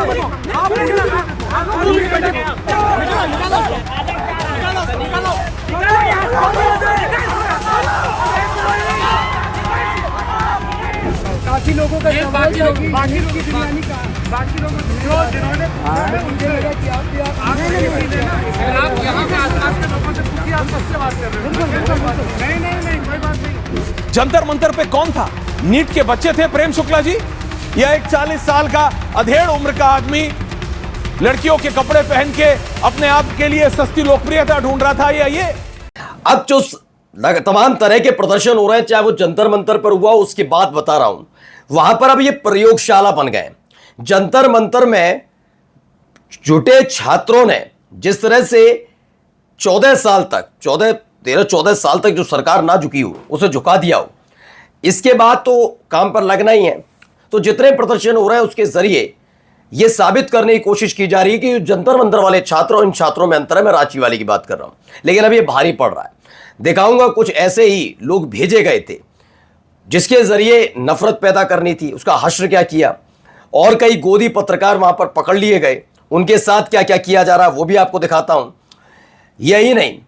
काफी लोगों का बाकी लोगों जिन्होंने मुझे लगा कि आप यहाँ पे आसपास के लोगों से पूछिए, आप सबसे बात कर रहे हो। नहीं कोई बात नहीं। जंतर मंतर पे कौन था? नीट के बच्चे थे प्रेम शुक्ला जी, या एक 40 साल का अधेड़ उम्र का आदमी लड़कियों के कपड़े पहन के अपने आप के लिए सस्ती लोकप्रियता ढूंढ रहा था? या ये अब जो तमाम तरह के प्रदर्शन हो रहे हैं, चाहे वो जंतर मंतर पर हुआ, उसकी बात बता रहा हूं, वहां पर अब ये प्रयोगशाला बन गए। जंतर मंतर में जुटे छात्रों ने जिस तरह से 14 साल तक 14 साल तक जो सरकार ना झुकी हो उसे झुका दिया हो, इसके बाद तो काम पर लगना ही है। तो जितने प्रदर्शन हो रहे हैं उसके जरिए यह साबित करने की कोशिश की जा रही है कि जंतर मंतर वाले छात्र और इन छात्रों में अंतर है। मैं रांची वाले की बात कर रहा हूं, लेकिन अब ये भारी पड़ रहा है। दिखाऊंगा कुछ ऐसे ही लोग भेजे गए थे जिसके जरिए नफरत पैदा करनी थी, उसका हश्र क्या किया, और कई गोदी पत्रकार वहां पर पकड़ लिए गए, उनके साथ क्या क्या किया जा रहा है वो भी आपको दिखाता हूं। यही नहीं,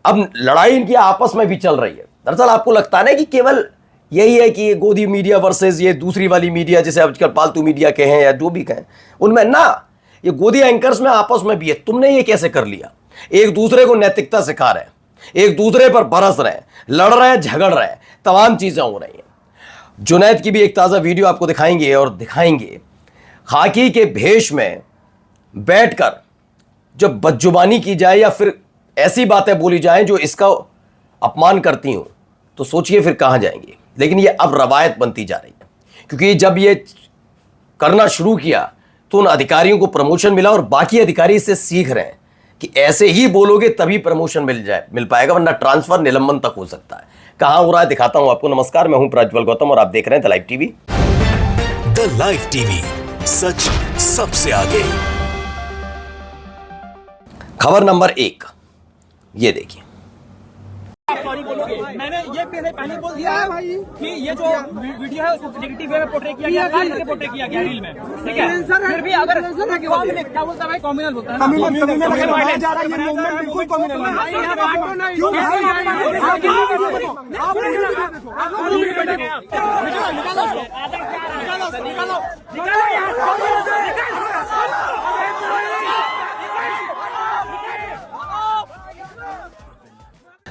अब लड़ाई इनकी आपस में भी चल रही है। दरअसल आपको लगता है ना कि केवल यही है कि ये गोदी मीडिया वर्सेस ये दूसरी वाली मीडिया, जैसे आजकल पालतू मीडिया के हैं या जो भी कहें, उनमें ना, ये गोदी एंकर्स में आपस में भी है। तुमने ये कैसे कर लिया? एक दूसरे को नैतिकता सिखा रहे हैं, एक दूसरे पर बरस रहे हैं, लड़ रहे हैं, झगड़ रहे हैं, तमाम चीजें हो रही हैं। जुनैद की भी एक ताजा वीडियो आपको दिखाएंगे और दिखाएंगे खाकी के भेष में बैठकर जब बदजुबानी की जाए या फिर ऐसी बातें बोली जाएं जो इसका अपमान करती हूं, तो सोचिए फिर कहां जाएंगे। लेकिन ये अब रवायत बनती जा रही है, क्योंकि जब ये करना शुरू किया तो उन अधिकारियों को प्रमोशन मिला और बाकी अधिकारी इससे सीख रहे हैं कि ऐसे ही बोलोगे तभी प्रमोशन मिल पाएगा, वरना ट्रांसफर निलंबन तक हो सकता है। कहां हो रहा है दिखाता हूं आपको। नमस्कार, मैं हूं प्रज्वल गौतम और आप देख रहे हैं the live TV. The live TV, सच सबसे आगे। खबर नंबर 1, ये देखिए। मैंने ये पहले बोल दिया है भाई कि ये जो वीडियो है उसको नेगेटिव वे में पोर्ट्रे किया गया, लाइव करके पोर्ट्रे किया गया रील में, ठीक है। फिर भी अगर क्या बोलता है भाई, कम्युनल बोलता है, कम्युनल जा रहा है, ये मूवमेंट बिल्कुल कम्युनल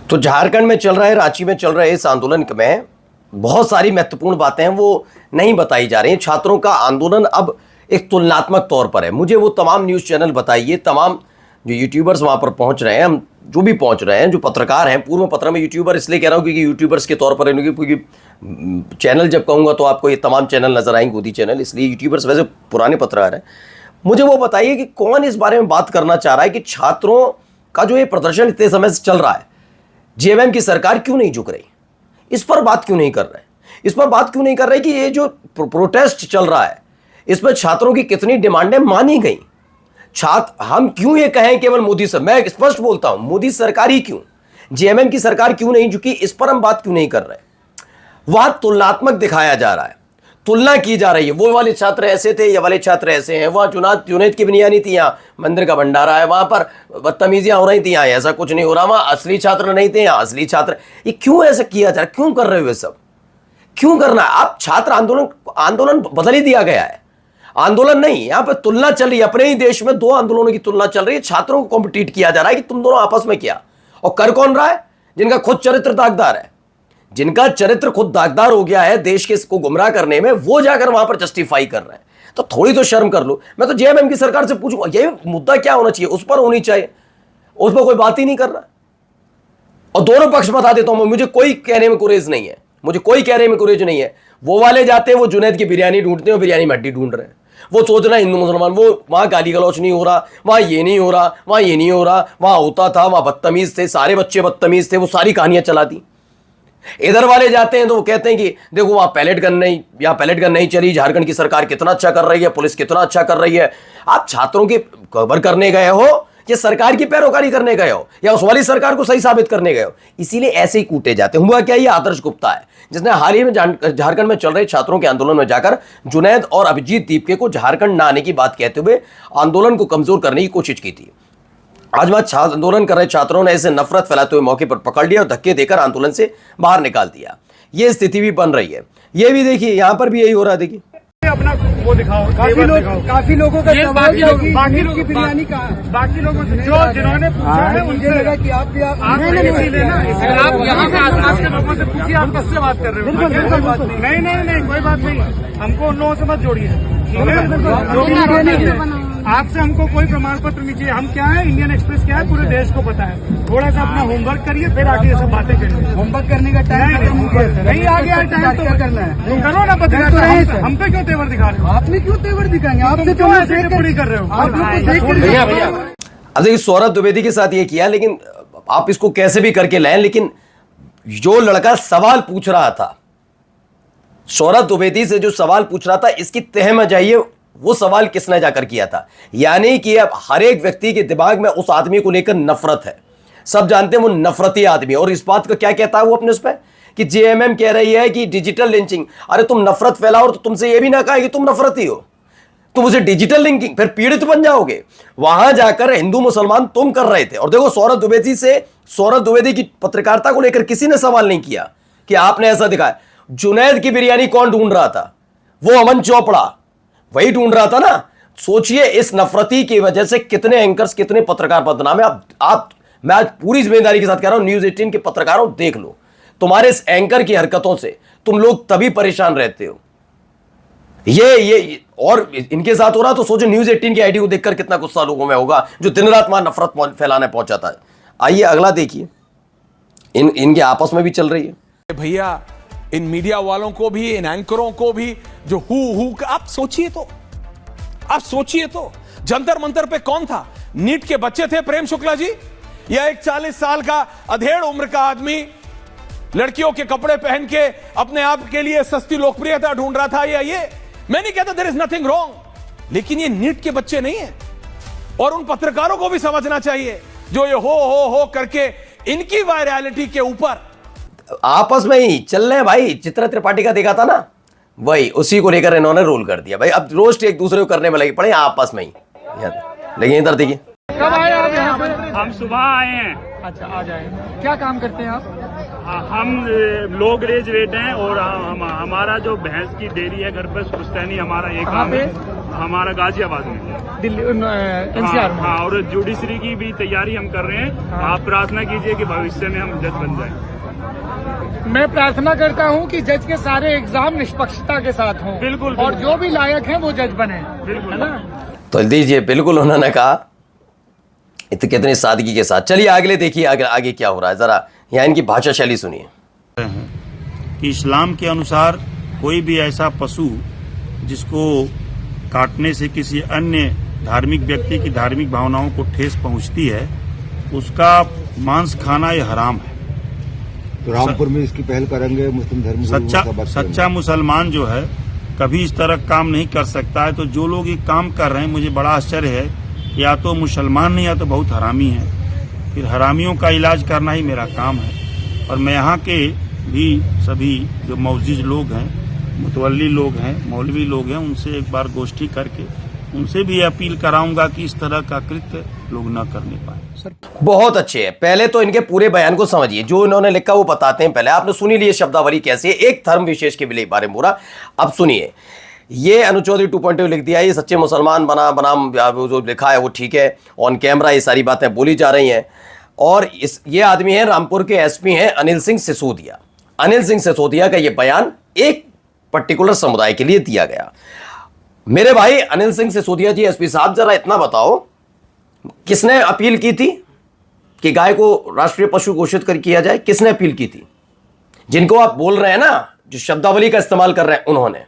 तो झारखंड में चल रहा है, रांची में चल रहे इस आंदोलन में बहुत सारी महत्वपूर्ण बातें हैं वो नहीं बताई जा रही हैं। छात्रों का आंदोलन अब एक तुलनात्मक तौर पर है। मुझे वो तमाम न्यूज़ चैनल बताइए, तमाम जो यूट्यूबर्स वहाँ पर पहुँच रहे हैं, हम जो भी पहुँच रहे हैं, जो पत्रकार हैं, पूर्व पत्र में यूट्यूबर इसलिए कह रहा हूँ क्योंकि यूट्यूबर्स के तौर पर, क्योंकि चैनल जब कहूँगा तो आपको ये तमाम चैनल नजर आएंगे, गोदी चैनल, इसलिए यूट्यूबर्स वैसे पुराने पत्रकार हैं। मुझे वो बताइए कि कौन इस बारे में बात करना चाह रहा है कि छात्रों का जो ये प्रदर्शन इतने समय से चल रहा है, जेएमएम की सरकार क्यों नहीं झुक रही? इस पर बात क्यों नहीं कर रहे? इस पर बात क्यों नहीं कर रहे कि ये जो प्रोटेस्ट चल रहा है इसमें छात्रों की कितनी डिमांडें मानी गई? हम क्यों ये कहें केवल मोदी सर, मैं स्पष्ट बोलता हूं, मोदी सरकार ही क्यों, जेएमएम की सरकार क्यों नहीं झुकी? इस पर हम बात क्यों नहीं कर रहे? वहां तुलनात्मक दिखाया जा रहा है, तुलना की जा रही है। वो वाले छात्र ऐसे थे, ये वाले छात्र ऐसे हैं। वहाँ जुनैद की बुनियादी थी, यहाँ मंदिर का भंडारा है, वहाँ पर बदतमीजियाँ हो रही थी, यहाँ ऐसा कुछ नहीं हो रहा। वहाँ असली छात्र नहीं थे, यहाँ असली छात्र। ये क्यों ऐसा किया जा रहा है? क्यों कर रहे हो ये सब? क्यों करना है? आप छात्र आंदोलन बदल ही दिया गया है। आंदोलन नहीं, यहाँ पर तुलना चल रही है। अपने ही देश में 2 आंदोलनों की तुलना चल रही है। छात्रों को कॉम्पिटिट किया जा रहा है कि तुम दोनों आपस में क्या, और कर कौन रहा है? जिनका खुद चरित्र दागदार है, जिनका चरित्र खुद दागदार हो गया है देश के को गुमराह करने में, वो जाकर वहां पर जस्टिफाई कर रहे हैं। तो थोड़ी तो शर्म कर लो। मैं तो जेएमएम की सरकार से पूछूंगा, ये मुद्दा क्या होना चाहिए, उस पर होनी चाहिए, उस पर कोई बात ही नहीं कर रहा। और दोनों पक्ष बता देता हूं, मुझे कोई कहने में गुरेज नहीं है, मुझे कोई कहने में गुरेज नहीं है। वो वाले जाते हैं, वो जुनैद की बिरयानी ढूंढते हैं, बिरयानी में हड्डी ढूंढ रहे हैं। वो सोच रहे हैं हिंदू मुसलमान, वो वहां गाली गलौच नहीं हो रहा, वहां ये नहीं हो रहा, वहां ये नहीं हो रहा, वहां होता था, वहां बदतमीज थे, सारे बच्चे बदतमीज थे, वो सारी कहानियां चला दी। इधर वाले जाते हैं तो वो कहते हैं कि देखो वहां पैलेट गन नहीं चली, झारखंड की सरकार कितना अच्छा कर रही है, पुलिस कितना अच्छा कर रही है। आप छात्रों की खबर करने गए हो या सरकार की पैरोकारी करने गए हो या उस वाली सरकार को सही साबित करने गए हो, इसीलिए ऐसे ही कूटे जाते। हुआ क्या, ये आदर्श गुप्ता है जिसने हाल ही में झारखंड में चल रहे छात्रों के आंदोलन में जाकर जुनैद और अभिजीत दीपके को झारखंड न आने की बात कहते हुए आंदोलन को कमजोर करने की कोशिश की थी। आज वहां आंदोलन कर रहे छात्रों ने ऐसे नफरत फैलाते हुए मौके पर पकड़ लिया और धक्के देकर आंदोलन से बाहर निकाल दिया। यह स्थिति भी बन रही है। ये भी देखिए, यहां पर भी यही हो रहा है। देखिए अपना वो दिखाओ, काफी लोगों का सवाल है कि बाकी लोग की बिरयानी कहाँ है? बाकी लोगों से जो जिन्होंने पूछा है उनसे लगा कि आप इसीलिए ना, आप यहाँ के आसपास के लोगों से पूछिए आप किससे बात कर रहे हो। नहीं कोई बात नहीं, हमको उन लोगों से मत जोड़िए, ठीक है। आपसे हमको कोई प्रमाण पत्र नहीं चाहिए। हम क्या है, इंडियन एक्सप्रेस क्या है, पूरे देश को पता है। थोड़ा सा अपना होमवर्क करिए, फिर आगे ये सब बातें करिए। होमवर्क करने का टाइम नहीं आ गया, टाइम तो करना है, तुम करो ना पत्रकार। हम पे क्यों तेवर दिखा रहे हो? आपने क्यों तेवर दिखाएंगे? आपसे क्यों ऐसे पूरी कर रहे हो? अब देखिए, सौरभ द्विवेदी के साथ ये किया, लेकिन आप इसको कैसे भी करके लाएं, लेकिन जो लड़का सवाल पूछ रहा था, सौरभ द्विवेदी से जो सवाल पूछ रहा था, इसकी तह में जाइए वो सवाल किसने जाकर किया था। यानी कि अब हर एक व्यक्ति के दिमाग में उस आदमी को लेकर नफरत है। सब जानते हैं वो नफरती आदमी। और इस बात का क्या कहता है वो अपने उस पर कि जेएमएम कह रही है कि डिजिटल लिंचिंग। अरे तुम नफरत फैलाओ तो तुमसे ये भी ना कहा कि तुम नफरती हो, तुम उसे डिजिटल लिंकिंग, फिर पीड़ित बन जाओगे। वहां जाकर हिंदू मुसलमान तुम कर रहे थे। और देखो, सौरभ द्विवेदी की पत्रकारिता को लेकर किसी ने सवाल नहीं किया कि आपने ऐसा दिखाया। जुनैद की बिरयानी कौन ढूंढ रहा था? वो अमन चोपड़ा वही ढूंढ रहा था ना। सोचिए, इस नफरती की वजह से कितने एंकर्स, कितने पत्रकार बदनाम है। मैं आज पूरी जिम्मेदारी के साथ कह रहा हूं, न्यूज 18 के पत्रकारों, देख लो, तुम्हारे इस एंकर की हरकतों से तुम लोग तभी परेशान रहते हो। ये और इनके साथ हो रहा तो सोचो न्यूज 18 की आईडी को देखकर कितना गुस्सा लोगों में होगा जो दिन रात वहां नफरत फैलाने पहुंचाता है। आइए अगला देखिए, इनके आपस में भी चल रही है। भैया, इन मीडिया वालों को भी, इन एंकरों को भी, जो आप सोचिए तो जंतर मंतर पे कौन था? नीट के बच्चे थे प्रेम शुक्ला जी, या एक 40 साल का अधेड़ उम्र का आदमी लड़कियों के कपड़े पहन के अपने आप के लिए सस्ती लोकप्रियता ढूंढ रहा था? या ये, मैं नहीं कहता देयर इज नथिंग रॉन्ग, लेकिन ये नीट के बच्चे नहीं है। और उन पत्रकारों को भी समझना चाहिए जो ये हो करके इनकी वायरलिटी के ऊपर आपस में ही चल रहे हैं। भाई, चित्रा त्रिपाठी का देखा था ना, वही उसी को लेकर इन्होंने रोल कर दिया। भाई, अब रोस्ट एक दूसरे को करने में लगे पड़े आपस में ही। लेकिन इधर देखिए, कब आए आप यहाँ पे? हम सुबह आए हैं। अच्छा, आ जाए। क्या काम करते हैं आप? हम लो ग्रेजुएट हैं और हमारा जो भैंस की डेयरी है घर पे, पुश्तैनी हमारा एक काम है। हमारा गाजियाबाद में, दिल्ली एनसीआर में। हाँ, और जुडिशरी की भी तैयारी हम कर रहे हैं। आप प्रार्थना कीजिए कि भविष्य में हम जज बन जाएं। मैं प्रार्थना करता हूं कि जज के सारे एग्जाम निष्पक्षता के साथ हों। बिल्कुल। और जो भी लायक हैं वो जज बने। बिल्कुल, है ना? तो दीजिए, बिल्कुल उन्होंने कहा कितनी सादगी के साथ। चलिए आगे देखिए, आगे क्या हो रहा है, जरा यहाँ इनकी भाषा शैली सुनिए। कि इस्लाम के अनुसार कोई भी ऐसा पशु जिसको काटने से किसी अन्य धार्मिक व्यक्ति की धार्मिक भावनाओं को ठेस पहुंचती है, उसका मांस खाना ये हराम है। तो रामपुर में इसकी पहल करेंगे मुस्लिम धर्म। सच्चा मुसलमान जो है कभी इस तरह काम नहीं कर सकता है। तो जो लोग ये काम कर रहे हैं, मुझे बड़ा आश्चर्य है, या तो मुसलमान नहीं या तो बहुत हरामी है। फिर हरामियों का इलाज करना ही मेरा काम है। और मैं यहाँ के भी सभी जो मौजूद लोग हैं, मुतवल्ली लोग हैं, मौलवी लोग हैं, उनसे एक बार गोष्ठी करके उनसे भी अपील कराऊंगा कि इस तरह का कृत्य लोग न करने पाए। बहुत अच्छे है। पहले तो इनके पूरे बयान को समझिए, जो इन्होंने लिखा वो बताते हैं। पहले आपने सुनी ली शब्दावली कैसी है, एक धर्म विशेष के बारे में पूरा। अब सुनिए, ये अनुचौधरी 2.0 लिख दिया, ये सच्चे मुसलमान बनाम जो लिखा है वो ठीक है। ऑन कैमरा ये सारी बातें बोली जा रही हैं। और ये आदमी है, रामपुर के एसपी हैं अनिल सिंह सिसोदिया। अनिल सिंह सिसोदिया का ये बयान एक पर्टिकुलर समुदाय के लिए दिया गया। मेरे भाई अनिल सिंह सिसोदिया जी, एसपी साहब, जरा इतना बताओ, किसने अपील की थी कि गाय को राष्ट्रीय पशु घोषित किया जाए? किसने अपील की थी? जिनको आप बोल रहे हैं ना, जो शब्दावली का इस्तेमाल कर रहे हैं, उन्होंने,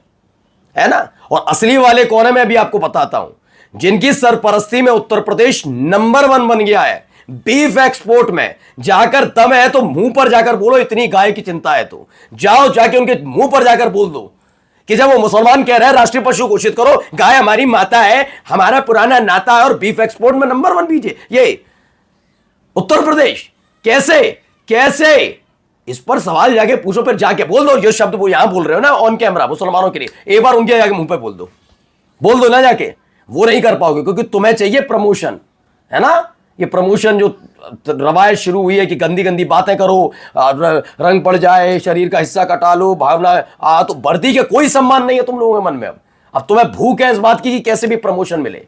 है ना। और असली वाले कौन है मैं भी आपको बताता हूं। जिनकी सरपरस्ती में उत्तर प्रदेश नंबर 1 बन गया है बीफ एक्सपोर्ट में। जाकर दम है तो मुंह पर जाकर बोलो, इतनी गाय की चिंता है तो जाओ, जाके उनके मुंह पर जाकर बोल दो कि जब वो मुसलमान कह रहे हैं राष्ट्रीय पशु घोषित करो, गाय हमारी माता है, हमारा पुराना नाता है और बीफ एक्सपोर्ट में नंबर 1 बीजे ये उत्तर प्रदेश, कैसे कैसे? इस पर सवाल जाके पूछो, फिर जाके बोल दो जो शब्द वो यहां बोल रहे हो ना ऑन कैमरा मुसलमानों के लिए, एक बार उनके जाके मुंह पे बोल दो ना जाके। वो नहीं कर पाओगे क्योंकि तुम्हें चाहिए प्रमोशन, है ना? ये प्रमोशन जो रवायत शुरू हुई है कि गंदी गंदी बातें करो, रंग पड़ जाए, शरीर का हिस्सा कटा लो, भावना तो वर्दी के कोई सम्मान नहीं है तुम लोगों के मन में। अब तुम्हें भूख है इस बात की कि कैसे भी प्रमोशन मिले।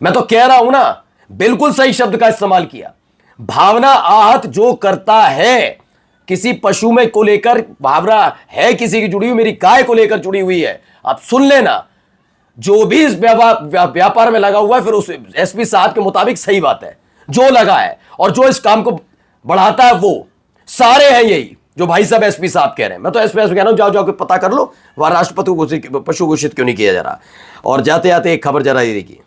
मैं तो कह रहा हूं ना, बिल्कुल सही शब्द का इस्तेमाल किया। भावना आहत जो करता है किसी पशु में को लेकर, भावना है किसी की जुड़ी हुई, मेरी गाय को लेकर जुड़ी हुई है, आप सुन लेना। जो भी इस व्यापार में लगा हुआ है, फिर उस एसपी साहब के मुताबिक सही बात है, जो लगा है और जो इस काम को बढ़ाता है वो सारे हैं यही जो भाई साहब एसपी साहब कह रहे हैं। मैं तो एसपी कह रहा हूं, जाओ जाओ के पता कर लो वहां राष्ट्रपति पशु घोषित क्यों नहीं किया जा रहा। और जाते जाते एक खबर जरा ये देखिए।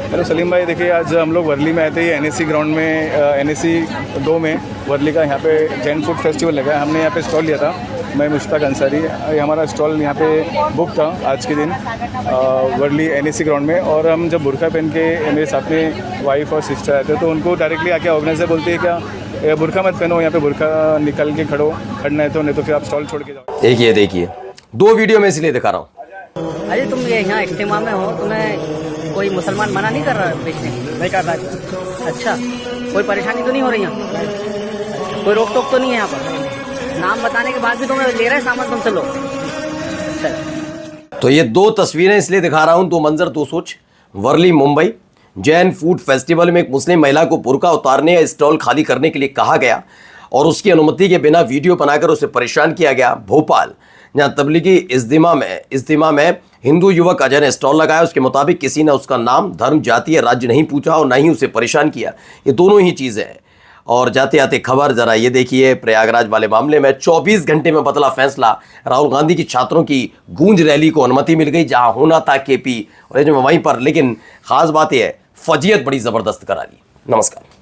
हेलो सलीम भाई, देखिए आज हम लोग वर्ली में आए थे, एनएससी ग्राउंड में, एनएससी 2 में वर्ली का यहाँ पे जैन फूड फेस्टिवल लगा है। हमने यहाँ पे स्टॉल लिया था, मैं मुश्ताक अंसारी, ये हमारा स्टॉल यहाँ पे बुक था आज के दिन वर्ली एनएससी ग्राउंड में। और हम जब बुर्का पहन के, मेरे साथ में वाइफ और सिस्टर आए थे, तो उनको डायरेक्टली आके ऑर्गेनाइजर बोलती है क्या बुर्का मत पहनो, यहाँ पे बुर्का निकल के खड़ना है तो, नहीं तो फिर आप स्टॉल छोड़ के जाओ। देखिए 2 वीडियो में इसलिए दिखा रहा हूँ। अरे तुम ये यहाँ इज्तिमा में हो, तुम्हें कोई मुसलमान मना नहीं कर रहा है बेचने? नहीं कर रहा। अच्छा, कोई परेशानी तो नहीं हो रही यहाँ? कोई रोक टोक तो नहीं है यहाँ पर? नाम बताने के बाद भी तुम्हें ले रहे हैं सामान तुमसे लोग। तो ये 2 तस्वीरें इसलिए दिखा रहा हूं, 2 मंजर 2 सोच। वर्ली मुंबई जैन फूड फेस्टिवल में एक मुस्लिम महिला को बुर्का उतारने या स्टॉल खाली करने के लिए कहा गया और उसकी अनुमति के बिना वीडियो बनाकर उसे परेशान किया गया। भोपाल जहां तबलीगी इज्तिमा में हिंदू युवक अजय ने स्टॉल लगाया, उसके मुताबिक किसी ने उसका नाम, धर्म, जाति या राज्य नहीं पूछा और न ही उसे परेशान किया। ये दोनों ही चीज़ें हैं। और जाते जाते खबर जरा ये देखिए, प्रयागराज वाले मामले में 24 घंटे में बदला फैसला। राहुल गांधी की छात्रों की गूंज रैली को अनुमति मिल गई जहां होना था केपी और वहीं पर, लेकिन खास बात यह है फजीयत बड़ी जबरदस्त करा ली। नमस्कार।